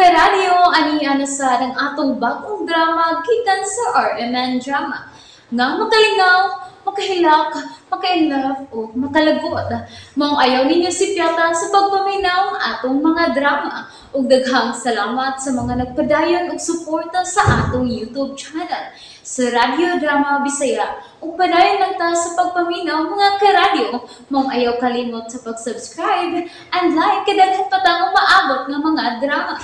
karadyo, ani sa ng atong bagong drama gikan sa RMN Drama. Nga makalingaw, makahilak, maka-inlove, o makalagot. Maong ayaw ninyo si Piata sa pagpaminaw ng atong mga drama. Ug daghang salamat sa mga nagpadayon ug suporta sa atong YouTube channel sa Radio Drama Bisaya. Ug padayon lang ta sa pagpaminaw mga karadyo. Maong ayaw kalimot sa pag-subscribe and like kadaghan pa tang maabot ng mga drama.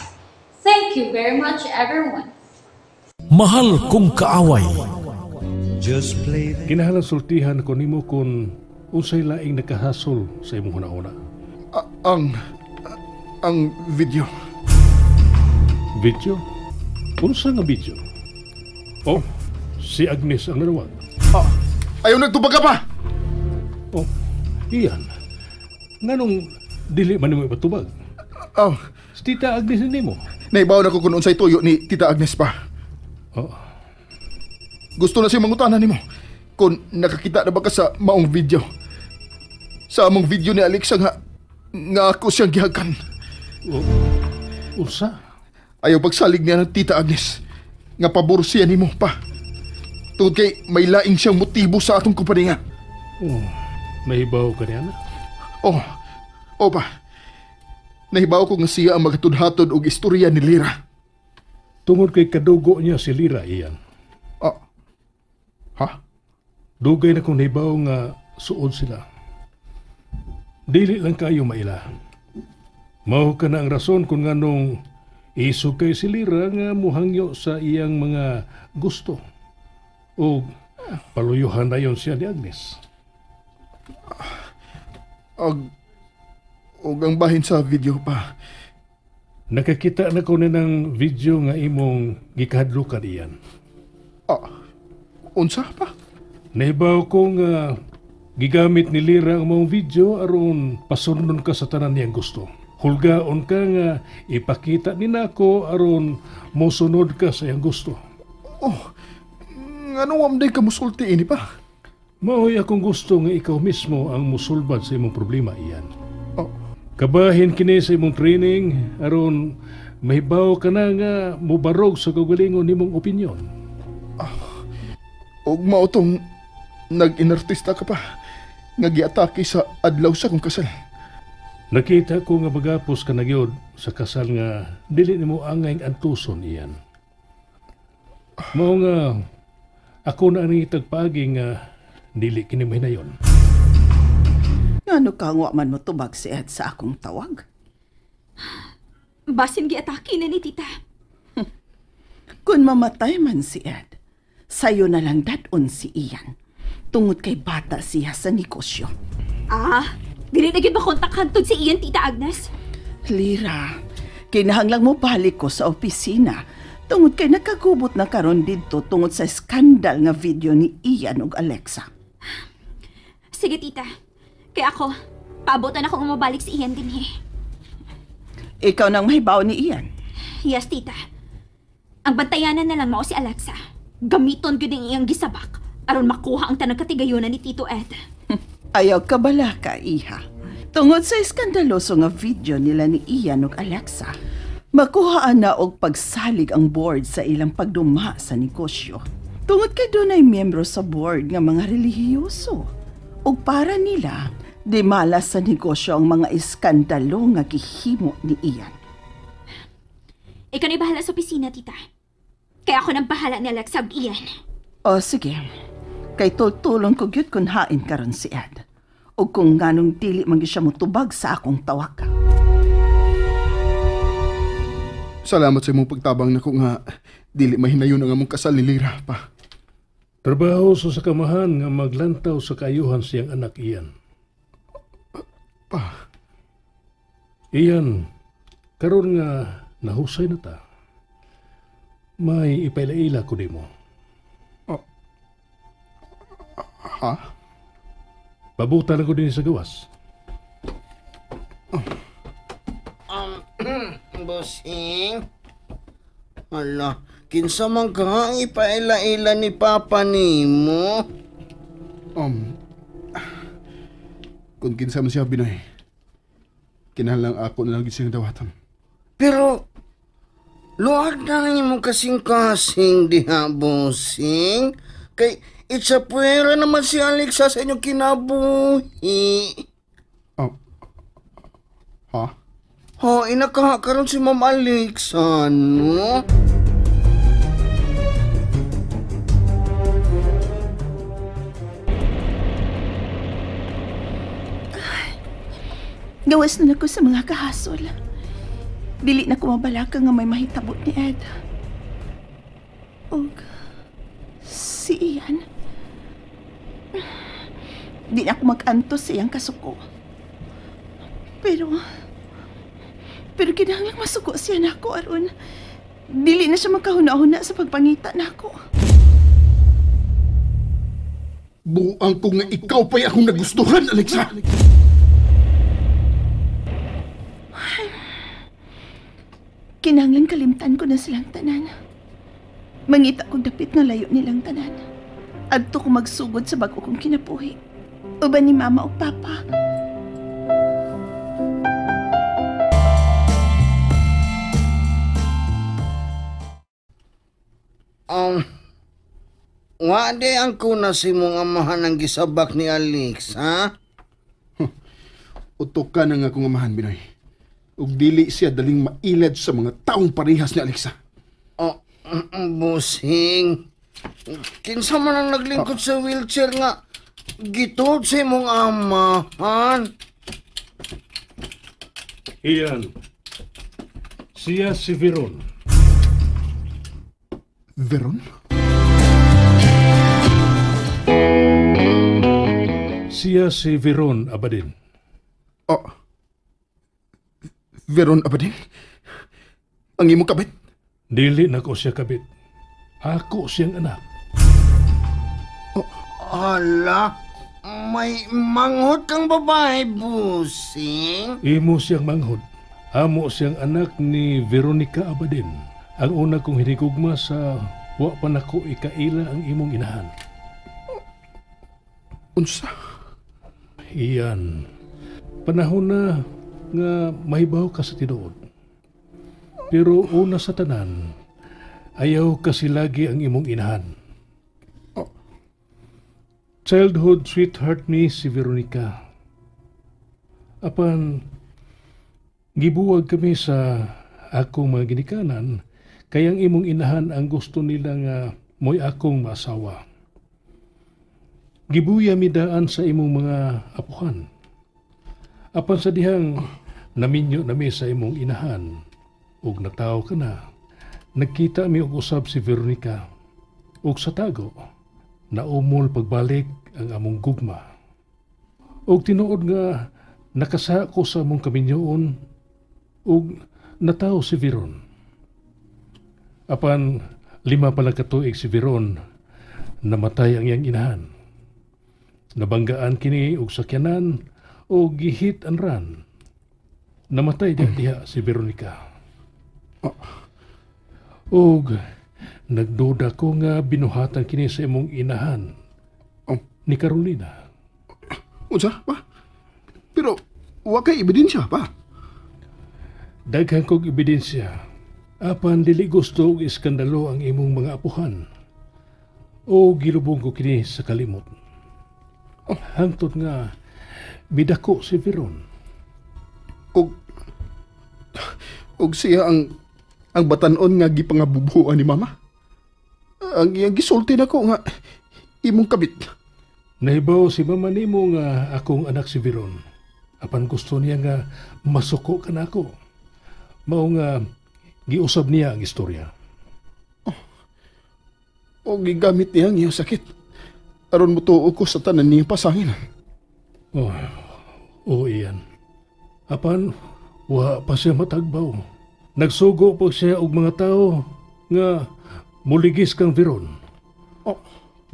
Thank you very much everyone. Mahal kong kaaway. Kinahanglan sultihan ko nimo kung unsay laing nakahasol sa imong hunahuna. Ang video. Video? Unsa nga video? Oh, si Agnes ang narawag. Ayaw nagtubag ka pa! Oh, iyan. Nganong dili man nimo ibatubag? Si Tita Agnes nimo. Naibaw na ko kung unsay tuyo ni Tita Agnes pa. Oh. Gusto na siya mangutanan nimo kung nakakita na ba ka sa maong video. Sa among video ni Alexa nga ako siyang gihagan. Usa? Ayaw pagsalig niya ng Tita Agnes nga pabor siya nimo pa. Tungod kay may laing siyang motibo sa atong kumpanya. Oh, nahibaw ka niya na? Oh pa. Nahibaw ko nga siya ang magatudhatod og istorya ni Lira. Tungod kay kadugo niya si Lira iyan. Ha? Dugay na kung nahibaw nga suod sila. Dili lang kayo maila. Mao ka na ang rason kung nganong isugay si Lira nga muhangyo sa iyang mga gusto. O paluyuhan na yon siya ni Agnes. Og ang bahin sa video pa. Nakakita na ko na ng video nga imong gikahadlukan iyan. Unsa pa? Nahibaw ko nga gigamit ni Lira ang mong video aron pasunod ka sa tanan niyang gusto. Hulgaon ka nga ipakita ni nako aron mosunod ka sa iyang gusto. Ano amday ka musulti ini pa? Maoy akong gusto nga ikaw mismo ang musulbad sa imong problema iyan. Kabahin kini sa imong training aron mahibaw ka na nga mubarog sa kagalingon nimong opinyon. Og mao tong nag-inartista ka pa nga giatake sa adlaw sa kong kasal. Nakita ko nga bagapos ka nagyod sa kasal nga dili nimo angay antuson iyan. Mao nga ako na ang itagpaagi nga dili kini mahinayon. Ngano ka nga man mo tubag si Ed sa akong tawag? Basin giatake na ni tita. Kung mamatay man si Ed, sayo na lang dadon si Ian. Tungod kay bata siya sa negosyo. Dili na gyud makontak hantod si Ian, Tita Agnes. Lira, kinahanglang mo balik ko sa opisina. Tungod kay nakagubot na karon didto tungod sa skandal nga video ni Ian ug Alexa. Sige, tita. Kaya ako, paabotan ako umabalik si Ian din Ikaw nang mahibaw ni Ian? Yes, tita. Ang bantayanan na lang mao si Alexa. Gamiton gyud ang iyang gisabak aron makuha ang tanang katigayunan ni Tito Ed. Ayaw ka bala ka, iha. Tungod sa iskandaloso nga video nila ni Ian ug Alexa, makuhaan na og pagsalig ang board sa ilang pagduma sa negosyo. Tungod kay dunay miyembro sa board nga mga relihiyoso. Ug para nila, di malas sa negosyo ang mga iskandalo nga gihimo ni Ian. Ikaw na bahala sa opisina, tita. Kaya ako nang bahala ni Alexa ug Ian. Sige. Kay tultulon ko gyud kun hain karon si Ed. O kung nganong dili man gyud siya motubag sa akong tawag. Salamat sa imong pagtabang nako nga dili mahinayon ang among kasal ni Lira pa. Trabaho sa sakamahan nga maglantaw sa kaayuhan siyang anak Ian. Pa. Iyan, karon nga nahusay na ta. May ipailaila ko di mo. Ha? Pabutan ako din sa gawas. Bossing? Ala, kinsa man ka ang ipaila-ila ni Papa nimo? Kung kinsa man siya Binoy, kinahanglan ako na lang siyang dawatan. Pero Luwag na mo kasing-kasing diha, bossing. Kay itsapwera naman si Alexa sa inyong kinabuhi. Ah, ha? Ho, inakakaroon si Ma'am Alexa, no? Gawas na ako sa mga kahasol. Dili na ko mabalaka nga may mahitabot ni Ed. Og si Ian. Di na ako mag-antos sa iyang kasuko. Pero kinahanglan masuko siya na ako aron. Dili na siya magkahuna-huna sa pagpangita na ako. Buang ko nga ikaw pa'y akong nagustuhan, Alexa. Kinahanglan kalimtan ko na silang tanan. Mangita kong dapit nga layo nilang tanan. Adto ko magsugod sa bago kong kinabuhi. Uban ni Mama o Papa. Wade ang kuna si mong amahan ng gisabak ni Alex, ha? Utok ka na nga akong amahan, Binoy. Ug dili siya daling mailad sa mga taong parehas ni Alexa. Oh, bossing. Kinsa man ang naglingkod sa wheelchair nga gitod sa imong amahan. Iyan. Siya si Veron. Veron? Siya si Veron Abadin. Oh. Veron Abadin? Ang imong kabit? Dili na ko siya kabit. Ako siyang anak. Ala, may manghot kang babae, bossing. Imo siyang manghod. Amo siyang anak ni Veronica Abadin. Ang una kong hinigugma sa wa pa nako ikaila ang imong inahan. Unsa? Iyan. Panahon na nga mahibaw ka sa tinuod. Pero una sa tanan, ayaw kasi lagi ang imong inahan. Childhood sweetheart ni si Veronica. Apan, gibuwag kami sa akong mga ginikanan, kayang imong inahan ang gusto nila nga mo'y akong maasawa. Gibuya mi daan sa imong mga apuhan. Apan sa dihang naminyo nami sa imong inahan, ug nataw ka na, nagkita mi og usab si Veronica, ug sa tago, naumol pagbalik ang among gugma. Og tinuod nga nakasa ko sa among kaminyoon, ug nataw si Veron. Apan 5 pa lang katuig si Veron, namatay ang iyang inahan. Nabanggaan kini og sakyanan o gihit and run. Namatay diha si Veronica. Og nagduda ko nga binuhatan kini sa imong inahan ni Carolina. Unsa pa? Pero wa kay ebidensya pa. Daghan kog ebidensya. Apan dili gusto og iskandalo ang imong mga apuhan. O gilubong ko kini sa kalimot. Hangtod nga bidako si Veron. Og siya ang batanon nga gipangabubuan ni Mama. Ang iyang gisulti nako nga imong kabit. Nahibaw si mama nimo nga akong anak si Veron. Apan gusto niya nga masuko ka na ako. Mao nga giusab niya ang istorya. O gigamit niya ang iyang sakit. Aron mo tuo ko sa tanan niyang pasangin. Iyan. Apan, wa pa siya matagbaw. Nagsugo po siya og mga tao nga muligis kang Veron.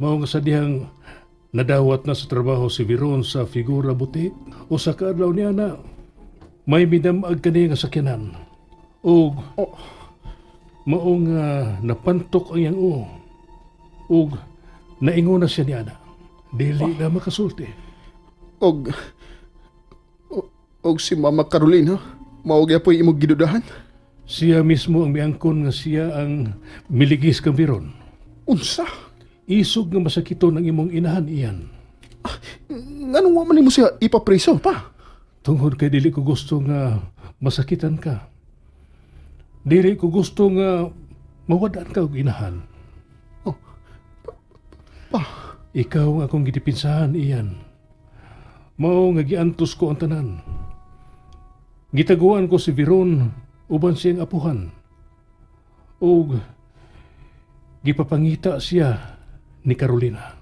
Mao nga sa dihang nadawat na sa trabaho si Veron sa figura butik o sa kaadlaw niya na may midamag kani nga sakyanan. Og mao nga napantok ang iyang og naingon na siya ni ana. Dili na makasulti. Og si Mama Carolina, mao gyapon imong gidudahan? Siya mismo ang miangkon nga siya ang miligis kang biron. Unsa? Isog nga masakito ng imong inahan iyan. Nganong wa man nimo siya ipapriso pa? Tungod kay dili ko gusto nga masakitan ka. Dili ko gusto nga mawadaan ka og inahan. Pa, Ikaw ang akong gidipinsahan iyan. Mao nga giantos ko ang tanan. Gitaguan ko si Viron uban siyang apuhan. O gipapangita siya ni Carolina.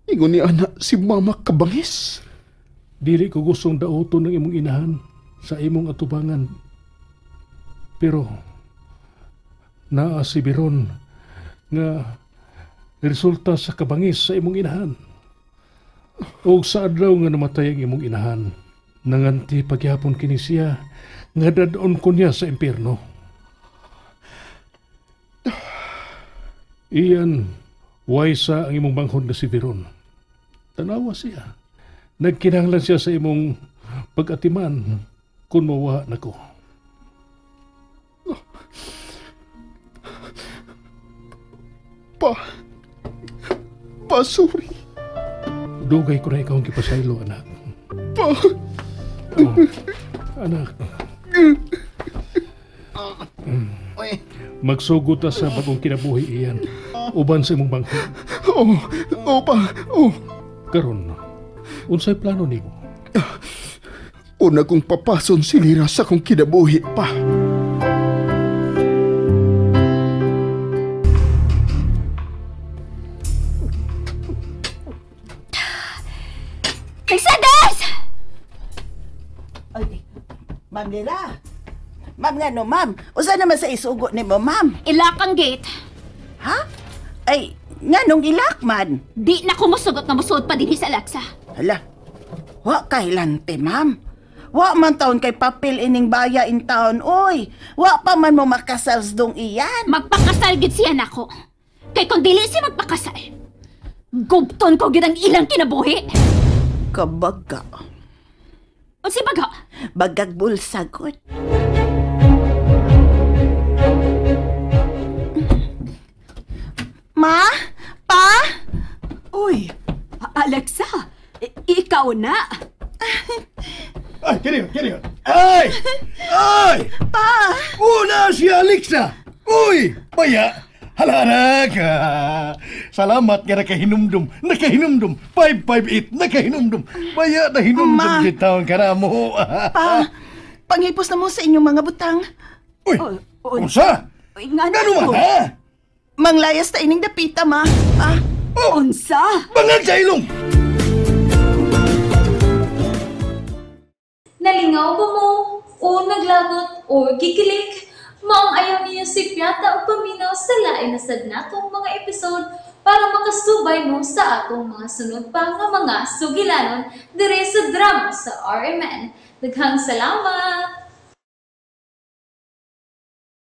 ingon ni ana si Mama kabangis. Dili ko gustong dauton ng imong inahan sa imong atubangan. Pero naa si Viron nga resulta sa kabangis sa imong inahan. O sa adlaw nga namatay ang imong inahan, nanganti pagyapon kini siya nga dadon ko niya sa impyerno. Iyan, waysa ang imong banghod na si Viron. Tanawa siya. Nagkinahanglan siya sa imong pag-atiman kung mawa na ko. Pa, sorry. Dugay ko na ikaw ang kipasaylo, anak. Pa, Anak, Uy, magsugod ta sa bagong kinabuhi iyan. Uban sa imong banghod. pa, Karon, unsay plano nimo? una kong papason si Lira sa kong kinabuhi pa. Nagsadas! Ay, Ma'am Lira. Ma'am nga no, ma'am. Usa naman sa isugo ni mo, ma'am. Ilakang gate. Ha? Ay, nga nung ilak man. Di na ko musugot nga musud pa din sa Alexa. Hala, wa kailante, ma'am. Wa man taon kay papel ining baya in town, oy. Wa pa man mo makasals dong iyan. Magpakasal gid siya nako. Kay kung dili siya magpakasal, gubton ko gid ang ilang kinabuhi. Kabaga. O si baga, Bagag bulsagot. Ma? Pa? uy, Alexa, ikaw na. Ay, kiniyo. Ay! Pa? Una si Alexa! Uy! Baya! Halara ka! Salamat nga nakahinumdum. 558, nakahinumdum. Baya na hinumdum Ma. kita ang karamo. Pa? Pangipos na mo sa inyong mga butang. Uy! Unsa? Nga Gano man ha? Manglayas ta ining dapita, ma. Pa? Unsa? Bangag sa ilong! Nalingaw ba mo? O naglagot? O gikilik? Maong ayaw niya si Piata o paminaw sa lain na sad natong mga episode para makasubay mo sa atong mga sunod pa nga mga sugilanon dire sa drama sa RMN. Daghang salamat!